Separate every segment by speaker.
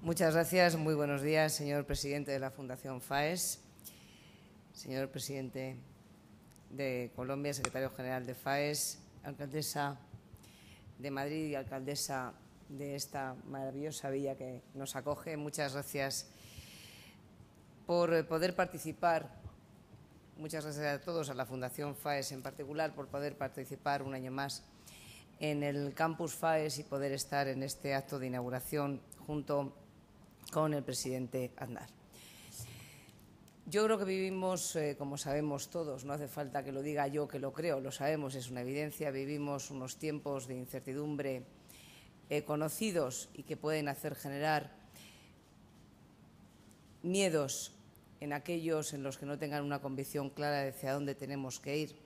Speaker 1: Muchas gracias. Muy buenos días, señor presidente de la Fundación FAES, señor presidente de Colombia, secretario general de FAES, alcaldesa de Madrid y alcaldesa de esta maravillosa villa que nos acoge. Muchas gracias por poder participar. Muchas gracias a todos, a la Fundación FAES en particular, por poder participar un año más en el Campus FAES y poder estar en este acto de inauguración junto con el presidente Aznar. Yo creo que vivimos, como sabemos todos, no hace falta que lo diga yo que lo creo, lo sabemos, es una evidencia, vivimos unos tiempos de incertidumbre conocidos y que pueden hacer generar miedos en aquellos en los que no tengan una convicción clara de hacia dónde tenemos que ir.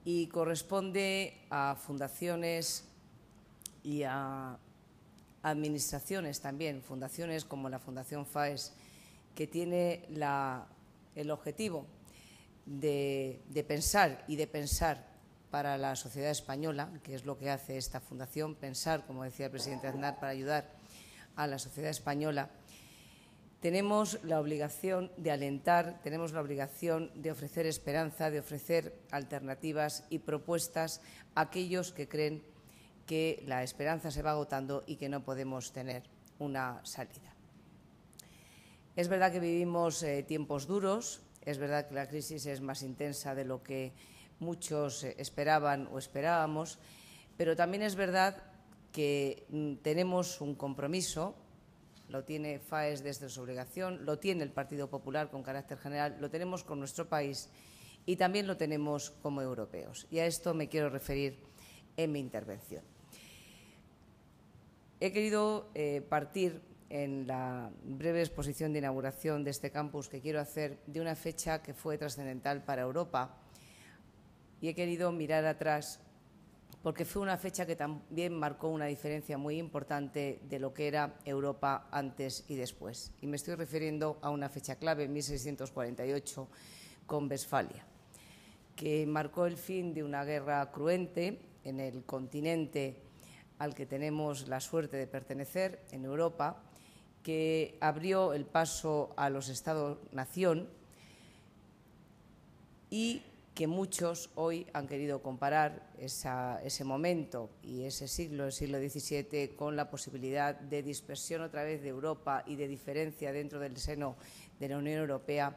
Speaker 1: Y corresponde a fundaciones y a administraciones también, fundaciones como la Fundación FAES, que tiene el objetivo de pensar y de pensar para la sociedad española, que es lo que hace esta fundación, pensar, como decía el presidente Aznar, para ayudar a la sociedad española. Tenemos la obligación de alentar, tenemos la obligación de ofrecer esperanza, de ofrecer alternativas y propuestas a aquellos que creen que la esperanza se va agotando y que no podemos tener una salida. Es verdad que vivimos tiempos duros, es verdad que la crisis es más intensa de lo que muchos esperaban o esperábamos, pero también es verdad que tenemos un compromiso, lo tiene FAES desde su obligación, lo tiene el Partido Popular con carácter general, lo tenemos con nuestro país y también lo tenemos como europeos. Y a esto me quiero referir en mi intervención. He querido partir en la breve exposición de inauguración de este campus que quiero hacer de una fecha que fue trascendental para Europa y he querido mirar atrás porque fue una fecha que también marcó una diferencia muy importante de lo que era Europa antes y después. Y me estoy refiriendo a una fecha clave, 1648, con Westfalia, que marcó el fin de una guerra cruenta en el continente al que tenemos la suerte de pertenecer, en Europa, que abrió el paso a los Estados-nación y que muchos hoy han querido comparar ese momento y ese siglo, el siglo XVII, con la posibilidad de dispersión otra vez de Europa y de diferencia dentro del seno de la Unión Europea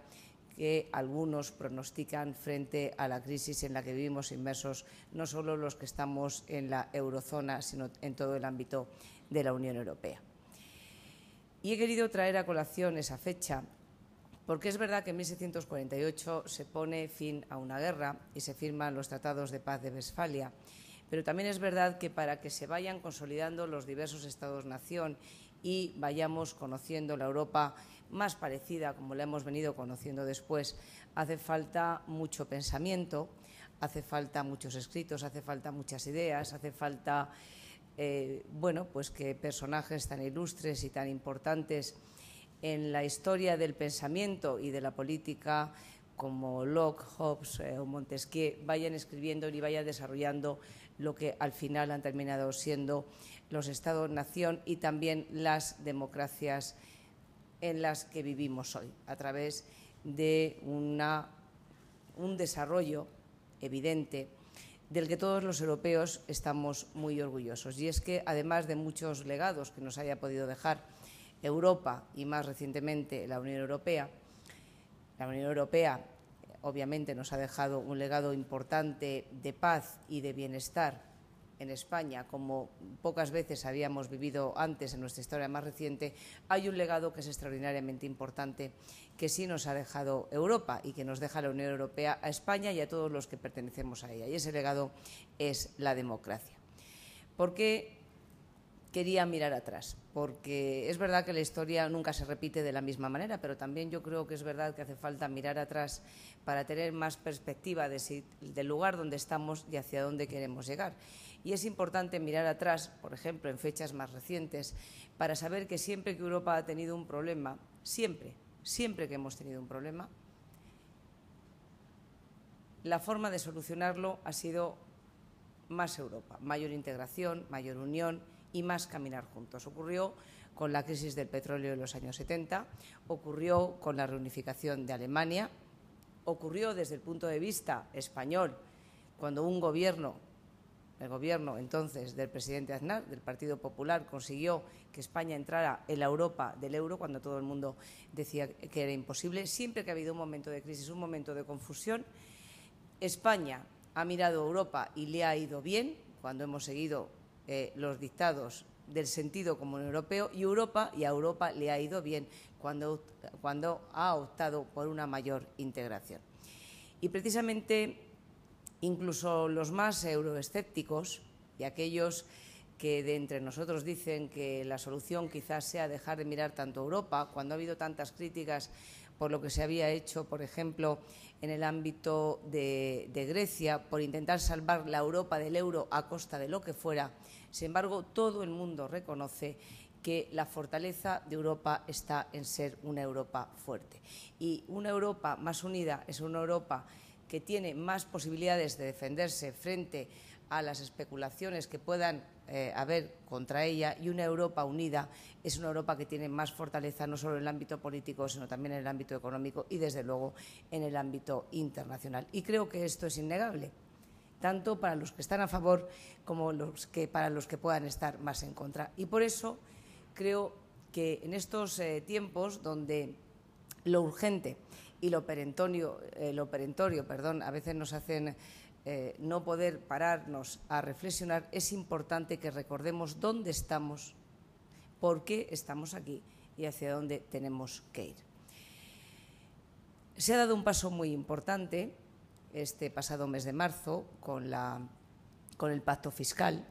Speaker 1: que algunos pronostican frente a la crisis en la que vivimos inmersos, no solo los que estamos en la eurozona, sino en todo el ámbito de la Unión Europea. Y he querido traer a colación esa fecha porque es verdad que en 1648 se pone fin a una guerra y se firman los tratados de paz de Westfalia, pero también es verdad que para que se vayan consolidando los diversos Estados-nación y vayamos conociendo la Europa más parecida, como la hemos venido conociendo después, hace falta mucho pensamiento, hace falta muchos escritos, hace falta muchas ideas, hace falta pues que personajes tan ilustres y tan importantes en la historia del pensamiento y de la política como Locke, Hobbes o Montesquieu vayan escribiendo y vayan desarrollando lo que al final han terminado siendo los Estados-nación y también las democracias en las que vivimos hoy, a través de un desarrollo evidente del que todos los europeos estamos muy orgullosos. Y es que, además de muchos legados que nos haya podido dejar Europa y más recientemente la Unión Europea obviamente nos ha dejado un legado importante de paz y de bienestar en España, como pocas veces habíamos vivido antes en nuestra historia más reciente. Hay un legado que es extraordinariamente importante que sí nos ha dejado Europa y que nos deja la Unión Europea a España y a todos los que pertenecemos a ella, y ese legado es la democracia. ¿Por qué quería mirar atrás? Porque es verdad que la historia nunca se repite de la misma manera, pero también yo creo que es verdad que hace falta mirar atrás para tener más perspectiva del lugar donde estamos y hacia dónde queremos llegar. Y es importante mirar atrás, por ejemplo, en fechas más recientes, para saber que siempre que Europa ha tenido un problema, siempre que hemos tenido un problema, la forma de solucionarlo ha sido más Europa, mayor integración, mayor unión y más caminar juntos. Ocurrió con la crisis del petróleo en los años 70, ocurrió con la reunificación de Alemania, ocurrió desde el punto de vista español cuando un gobierno, el gobierno entonces del presidente Aznar, del Partido Popular, consiguió que España entrara en la Europa del euro cuando todo el mundo decía que era imposible. Siempre que ha habido un momento de crisis, un momento de confusión, España ha mirado a Europa y le ha ido bien cuando hemos seguido los dictados del sentido común europeo, y a Europa le ha ido bien cuando ha optado por una mayor integración. Y precisamente incluso los más euroescépticos y aquellos que de entre nosotros dicen que la solución quizás sea dejar de mirar tanto a Europa, cuando ha habido tantas críticas por lo que se había hecho, por ejemplo, en el ámbito de Grecia, por intentar salvar la Europa del euro a costa de lo que fuera. Sin embargo, todo el mundo reconoce que la fortaleza de Europa está en ser una Europa fuerte. Y una Europa más unida es una Europa que tiene más posibilidades de defenderse frente a las especulaciones que puedan haber contra ella, y una Europa unida es una Europa que tiene más fortaleza no solo en el ámbito político, sino también en el ámbito económico y, desde luego, en el ámbito internacional. Y creo que esto es innegable, tanto para los que están a favor como para los que puedan estar más en contra. Y por eso creo que en estos tiempos donde lo urgente y lo perentorio, a veces nos hacen no poder pararnos a reflexionar, es importante que recordemos dónde estamos, por qué estamos aquí y hacia dónde tenemos que ir. Se ha dado un paso muy importante este pasado mes de marzo con el pacto fiscal,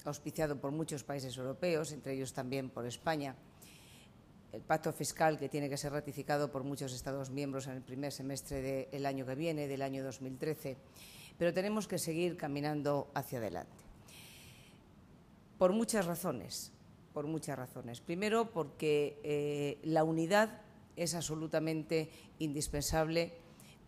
Speaker 1: auspiciado por muchos países europeos, entre ellos también por España. El pacto fiscal que tiene que ser ratificado por muchos Estados miembros en el primer semestre del año que viene, del año 2013, pero tenemos que seguir caminando hacia adelante. Por muchas razones. Primero, porque la unidad es absolutamente indispensable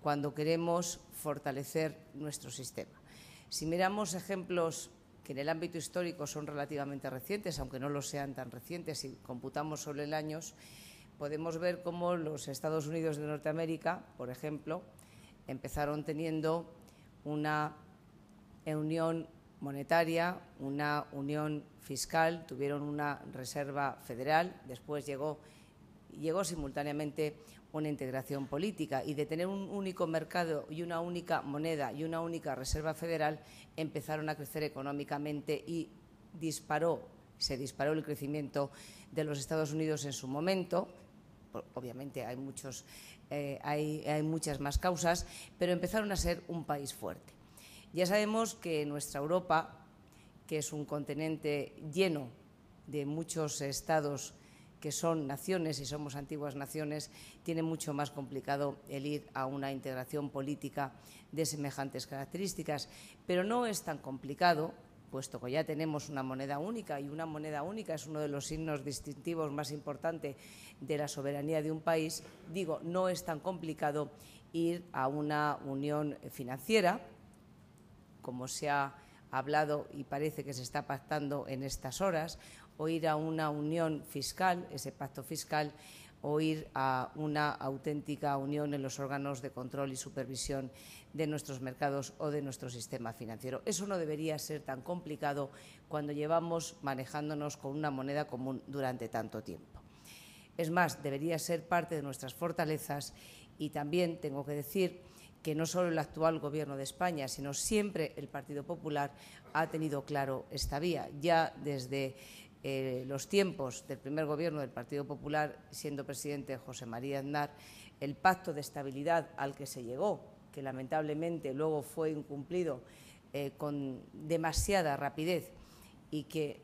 Speaker 1: cuando queremos fortalecer nuestro sistema. Si miramos ejemplos que en el ámbito histórico son relativamente recientes, aunque no lo sean tan recientes, si computamos solo en años, podemos ver cómo los Estados Unidos de Norteamérica, por ejemplo, empezaron teniendo una unión monetaria, una unión fiscal, tuvieron una reserva federal, después llegó simultáneamente una integración política, y de tener un único mercado y una única moneda y una única reserva federal empezaron a crecer económicamente y se disparó el crecimiento de los Estados Unidos en su momento. Obviamente hay muchas más causas, pero empezaron a ser un país fuerte. Ya sabemos que nuestra Europa, que es un continente lleno de muchos estados que son naciones y somos antiguas naciones, tiene mucho más complicado el ir a una integración política de semejantes características. Pero no es tan complicado, puesto que ya tenemos una moneda única, y una moneda única es uno de los signos distintivos más importantes de la soberanía de un país. Digo, no es tan complicado ir a una unión financiera, como se ha hablado y parece que se está pactando en estas horas, o ir a una unión fiscal, ese pacto fiscal, o ir a una auténtica unión en los órganos de control y supervisión de nuestros mercados o de nuestro sistema financiero. Eso no debería ser tan complicado cuando llevamos manejándonos con una moneda común durante tanto tiempo. Es más, debería ser parte de nuestras fortalezas, y también tengo que decir que no solo el actual Gobierno de España, sino siempre el Partido Popular ha tenido claro esta vía. Ya desde los tiempos del primer Gobierno del Partido Popular, siendo presidente José María Aznar, el pacto de estabilidad al que se llegó, que lamentablemente luego fue incumplido con demasiada rapidez, y que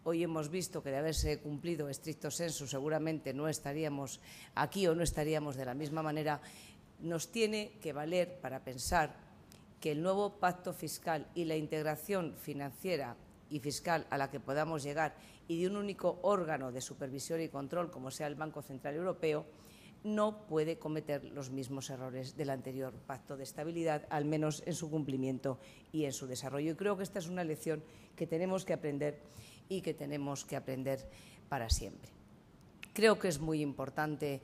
Speaker 1: hoy hemos visto que de haberse cumplido estricto sensu seguramente no estaríamos aquí o no estaríamos de la misma manera, nos tiene que valer para pensar que el nuevo pacto fiscal y la integración financiera y fiscal a la que podamos llegar, y de un único órgano de supervisión y control como sea el Banco Central Europeo, no puede cometer los mismos errores del anterior pacto de estabilidad, al menos en su cumplimiento y en su desarrollo. Y creo que esta es una lección que tenemos que aprender y que tenemos que aprender para siempre. Creo que es muy importante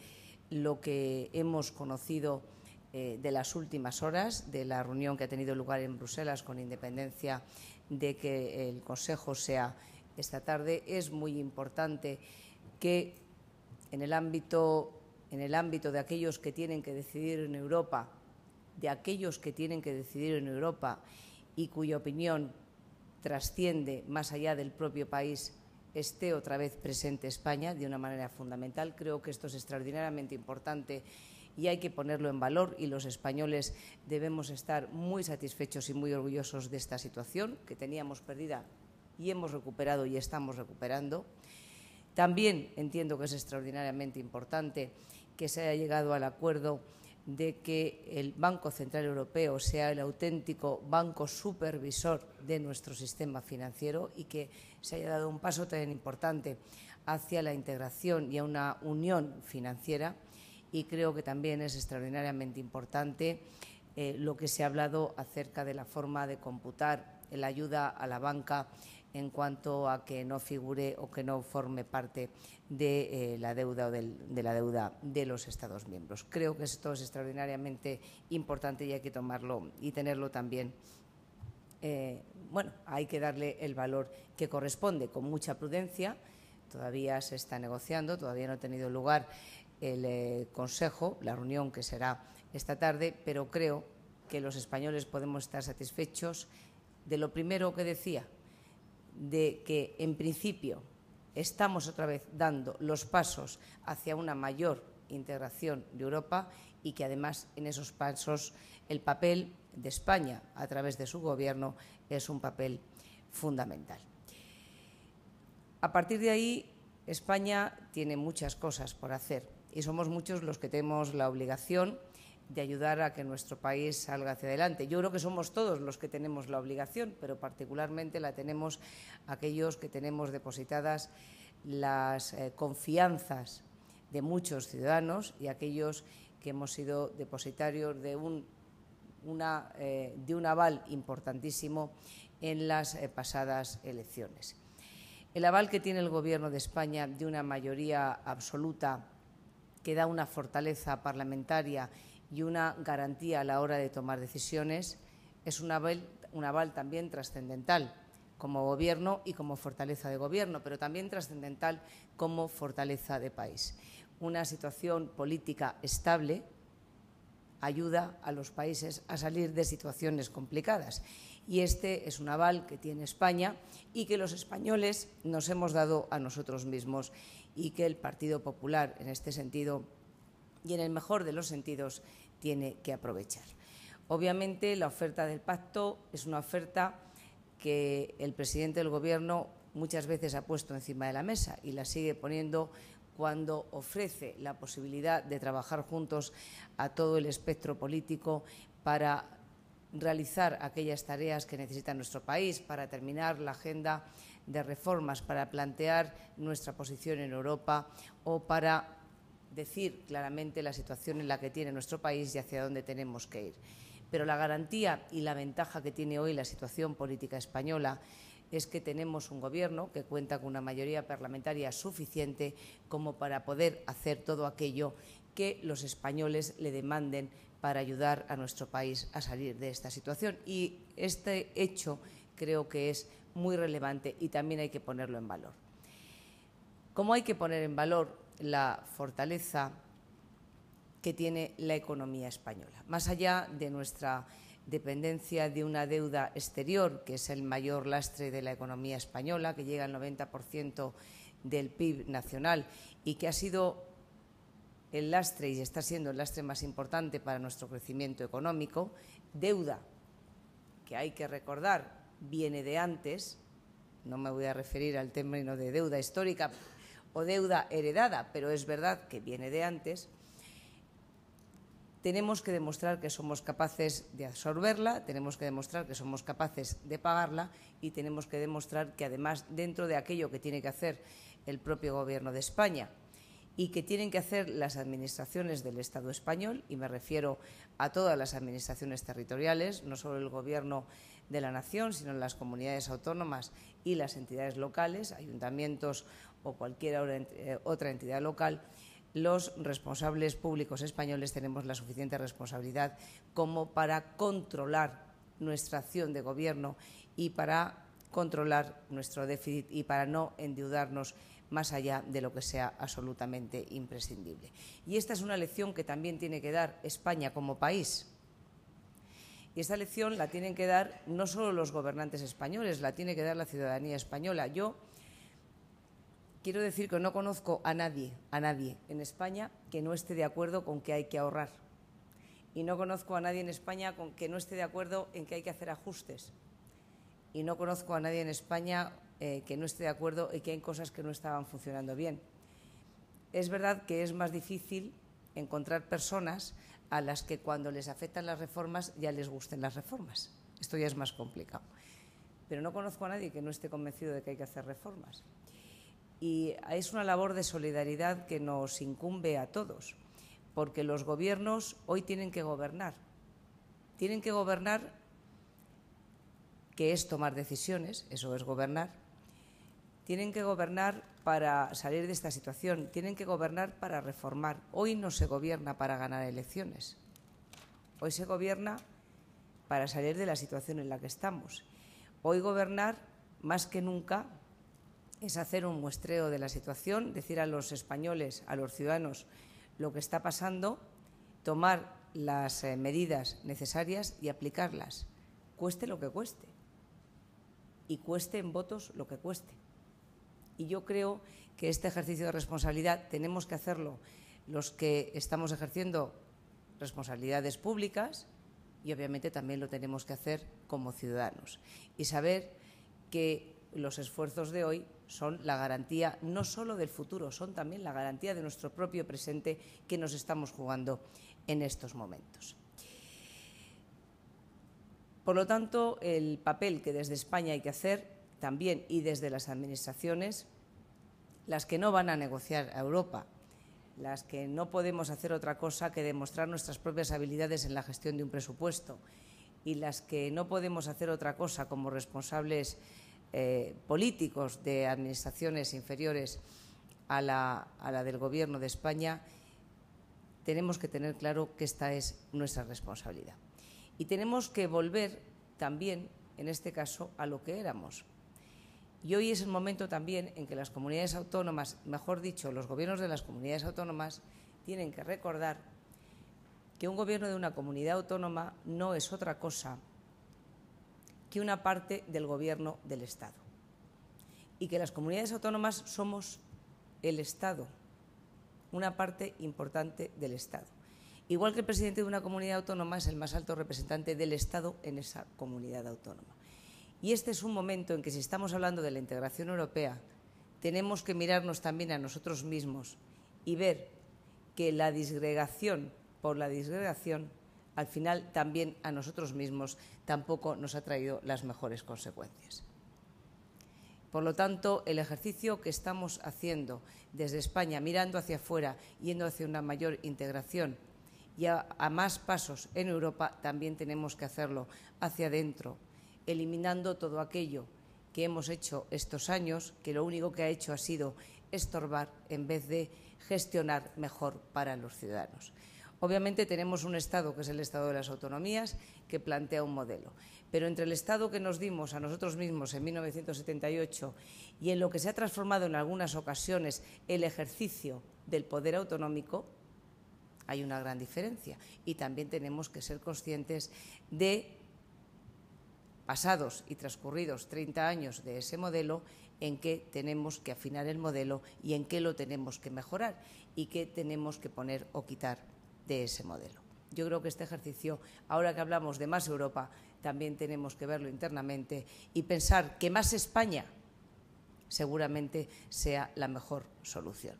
Speaker 1: lo que hemos conocido de las últimas horas, de la reunión que ha tenido lugar en Bruselas, con independencia de que el Consejo sea esta tarde. Es muy importante que en el ámbito de aquellos que tienen que decidir en Europa, y cuya opinión trasciende más allá del propio país, esté otra vez presente España de una manera fundamental. Creo que esto es extraordinariamente importante y hay que ponerlo en valor, y los españoles debemos estar muy satisfechos y muy orgullosos de esta situación que teníamos perdida y hemos recuperado y estamos recuperando. También entiendo que es extraordinariamente importante que se haya llegado al acuerdo de que el Banco Central Europeo sea el auténtico banco supervisor de nuestro sistema financiero y que se haya dado un paso tan importante hacia la integración y a una unión financiera. Y creo que también es extraordinariamente importante lo que se ha hablado acerca de la forma de computar la ayuda a la banca en cuanto a que no figure o que no forme parte de la deuda o de la deuda de los Estados miembros. Creo que esto es extraordinariamente importante y hay que tomarlo y tenerlo también. Hay que darle el valor que corresponde con mucha prudencia. Todavía se está negociando, todavía no ha tenido lugar el Consejo, la reunión que será esta tarde, pero creo que los españoles podemos estar satisfechos de lo primero que decía, de que en principio estamos otra vez dando los pasos hacia una mayor integración de Europa y que además en esos pasos el papel de España a través de su Gobierno es un papel fundamental. A partir de ahí, España tiene muchas cosas por hacer y somos muchos los que tenemos la obligación de ayudar a que nuestro país salga hacia adelante. Yo creo que somos todos los que tenemos la obligación, pero particularmente la tenemos aquellos que tenemos depositadas las confianzas de muchos ciudadanos y aquellos que hemos sido depositarios de un aval importantísimo en las pasadas elecciones. El aval que tiene el Gobierno de España de una mayoría absoluta que da una fortaleza parlamentaria y una garantía a la hora de tomar decisiones es un aval también trascendental como Gobierno y como fortaleza de Gobierno, pero también trascendental como fortaleza de país. Una situación política estable ayuda a los países a salir de situaciones complicadas. Y este es un aval que tiene España y que los españoles nos hemos dado a nosotros mismos y que el Partido Popular, en este sentido y en el mejor de los sentidos, tiene que aprovechar. Obviamente, la oferta del pacto es una oferta que el presidente del Gobierno muchas veces ha puesto encima de la mesa y la sigue poniendo cuando ofrece la posibilidad de trabajar juntos a todo el espectro político para realizar aquellas tareas que necesita nuestro país, para terminar la agenda de reformas, para plantear nuestra posición en Europa o para decir claramente la situación en la que tiene nuestro país y hacia dónde tenemos que ir. Pero la garantía y la ventaja que tiene hoy la situación política española es que tenemos un Gobierno que cuenta con una mayoría parlamentaria suficiente como para poder hacer todo aquello que los españoles le demanden para ayudar a nuestro país a salir de esta situación. Y este hecho creo que es muy relevante y también hay que ponerlo en valor. Como hay que poner en valor la fortaleza que tiene la economía española, más allá de nuestra dependencia de una deuda exterior, que es el mayor lastre de la economía española, que llega al 90% del PIB nacional y que ha sido el lastre y está siendo el lastre más importante para nuestro crecimiento económico, deuda que hay que recordar viene de antes, no me voy a referir al término de deuda histórica o deuda heredada, pero es verdad que viene de antes. Tenemos que demostrar que somos capaces de absorberla, tenemos que demostrar que somos capaces de pagarla y tenemos que demostrar que además dentro de aquello que tiene que hacer el propio Gobierno de España y que tienen que hacer las administraciones del Estado español, y me refiero a todas las administraciones territoriales, no solo el Gobierno de la nación, sino en las comunidades autónomas y las entidades locales, ayuntamientos o cualquier otra entidad local, los responsables públicos españoles tenemos la suficiente responsabilidad como para controlar nuestra acción de gobierno y para controlar nuestro déficit y para no endeudarnos más allá de lo que sea absolutamente imprescindible. Y esta es una lección que también tiene que dar España como país. Y esta lección la tienen que dar no solo los gobernantes españoles, la tiene que dar la ciudadanía española. Yo quiero decir que no conozco a nadie en España que no esté de acuerdo con que hay que ahorrar. Y no conozco a nadie en España con que no esté de acuerdo en que hay que hacer ajustes. Y no conozco a nadie en España que no esté de acuerdo en que hay cosas que no estaban funcionando bien. Es verdad que es más difícil encontrar personas a las que cuando les afectan las reformas ya les gusten las reformas. Esto ya es más complicado. Pero no conozco a nadie que no esté convencido de que hay que hacer reformas. Y es una labor de solidaridad que nos incumbe a todos, porque los gobiernos hoy tienen que gobernar. Tienen que gobernar, que es tomar decisiones, eso es gobernar. Tienen que gobernar para salir de esta situación, tienen que gobernar para reformar. Hoy no se gobierna para ganar elecciones, hoy se gobierna para salir de la situación en la que estamos. Hoy gobernar, más que nunca, es hacer un muestreo de la situación, decir a los españoles, a los ciudadanos, lo que está pasando, tomar las medidas necesarias y aplicarlas, cueste lo que cueste, y cueste en votos lo que cueste. Y yo creo que este ejercicio de responsabilidad tenemos que hacerlo los que estamos ejerciendo responsabilidades públicas y obviamente también lo tenemos que hacer como ciudadanos. Y saber que los esfuerzos de hoy son la garantía no solo del futuro, son también la garantía de nuestro propio presente que nos estamos jugando en estos momentos. Por lo tanto, el papel que desde España hay que hacer también y desde las administraciones, las que no van a negociar a Europa, las que no podemos hacer otra cosa que demostrar nuestras propias habilidades en la gestión de un presupuesto y las que no podemos hacer otra cosa como responsables políticos de administraciones inferiores a la del Gobierno de España, tenemos que tener claro que esta es nuestra responsabilidad. Y tenemos que volver también, en este caso, a lo que éramos. Y hoy es el momento también en que las comunidades autónomas, mejor dicho, los gobiernos de las comunidades autónomas, tienen que recordar que un gobierno de una comunidad autónoma no es otra cosa que una parte del gobierno del Estado. Y que las comunidades autónomas somos el Estado, una parte importante del Estado. Igual que el presidente de una comunidad autónoma es el más alto representante del Estado en esa comunidad autónoma. Y este es un momento en que, si estamos hablando de la integración europea, tenemos que mirarnos también a nosotros mismos y ver que la disgregación por la disgregación, al final también a nosotros mismos tampoco nos ha traído las mejores consecuencias. Por lo tanto, el ejercicio que estamos haciendo desde España, mirando hacia afuera, yendo hacia una mayor integración y a más pasos en Europa, también tenemos que hacerlo hacia adentro, eliminando todo aquello que hemos hecho estos años, que lo único que ha hecho ha sido estorbar en vez de gestionar mejor para los ciudadanos. Obviamente tenemos un Estado, que es el Estado de las autonomías, que plantea un modelo. Pero entre el Estado que nos dimos a nosotros mismos en 1978 y en lo que se ha transformado en algunas ocasiones el ejercicio del poder autonómico, hay una gran diferencia. Y también tenemos que ser conscientes de, pasados y transcurridos 30 años de ese modelo, en qué tenemos que afinar el modelo y en qué lo tenemos que mejorar y qué tenemos que poner o quitar de ese modelo. Yo creo que este ejercicio, ahora que hablamos de más Europa, también tenemos que verlo internamente y pensar que más España seguramente sea la mejor solución.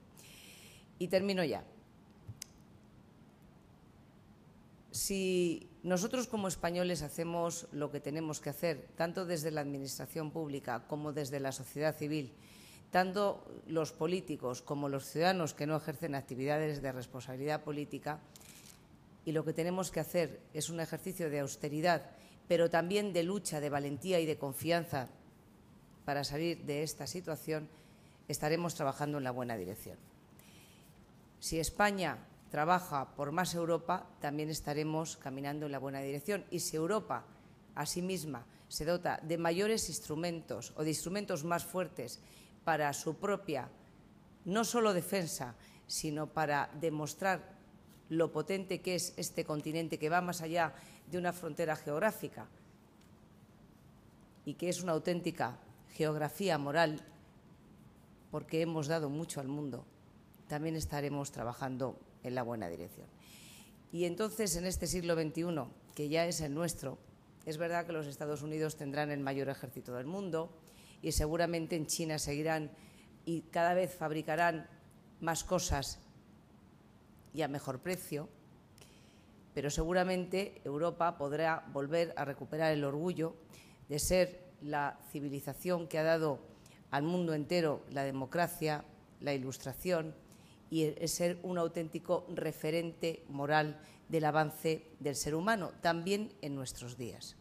Speaker 1: Y termino ya. Si nosotros como españoles hacemos lo que tenemos que hacer, tanto desde la administración pública como desde la sociedad civil, tanto los políticos como los ciudadanos que no ejercen actividades de responsabilidad política, y lo que tenemos que hacer es un ejercicio de austeridad, pero también de lucha, de valentía y de confianza para salir de esta situación, estaremos trabajando en la buena dirección. Si España trabaja por más Europa, también estaremos caminando en la buena dirección. Y si Europa, a sí misma, se dota de mayores instrumentos o de instrumentos más fuertes para su propia, no solo defensa, sino para demostrar lo potente que es este continente, que va más allá de una frontera geográfica y que es una auténtica geografía moral, porque hemos dado mucho al mundo, también estaremos trabajando en la buena dirección. Y entonces, en este siglo XXI, que ya es el nuestro, es verdad que los Estados Unidos tendrán el mayor ejército del mundo y seguramente en China seguirán y cada vez fabricarán más cosas y a mejor precio, pero seguramente Europa podrá volver a recuperar el orgullo de ser la civilización que ha dado al mundo entero la democracia, la ilustración y ser un auténtico referente moral del avance del ser humano, también en nuestros días.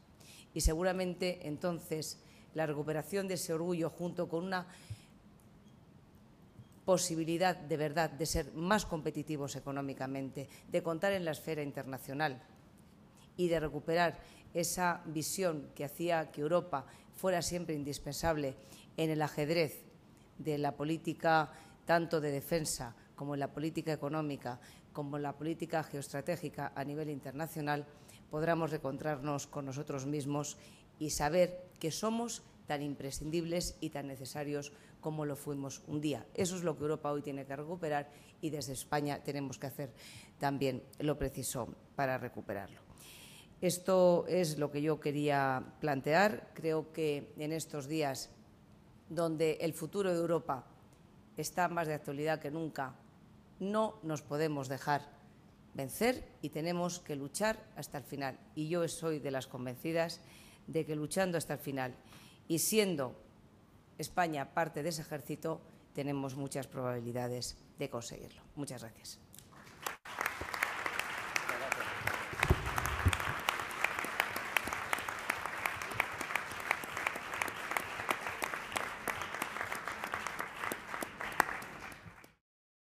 Speaker 1: Y seguramente entonces la recuperación de ese orgullo, junto con una posibilidad de verdad de ser más competitivos económicamente, de contar en la esfera internacional y de recuperar esa visión que hacía que Europa fuera siempre indispensable en el ajedrez de la política tanto de defensa como en la política económica, como en la política geoestratégica a nivel internacional, podremos reencontrarnos con nosotros mismos y saber que somos tan imprescindibles y tan necesarios como lo fuimos un día. Eso es lo que Europa hoy tiene que recuperar y desde España tenemos que hacer también lo preciso para recuperarlo. Esto es lo que yo quería plantear. Creo que en estos días, donde el futuro de Europa está más de actualidad que nunca, no nos podemos dejar vencer y tenemos que luchar hasta el final. Y yo soy de las convencidas de que luchando hasta el final y siendo España parte de ese ejército, tenemos muchas probabilidades de conseguirlo. Muchas gracias.